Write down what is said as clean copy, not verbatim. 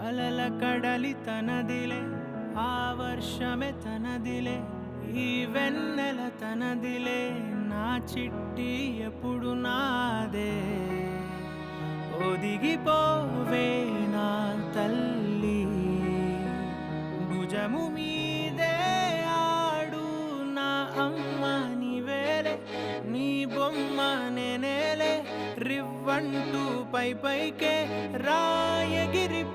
అలల కడలి తనదిలే ఆ వర్షమే తనదిలే ఈ వెన్నెల తనదిలే నా చిట్టి ఎప్పుడు నాదే ఒదిగిపోవే నా తల్లి భుజము మీదే ఆడు నా అమ్మ నీవేలే నీ బొమ్మ నేనేలే రివ్వంటూ పై పైకే రాయగిరిపోదాం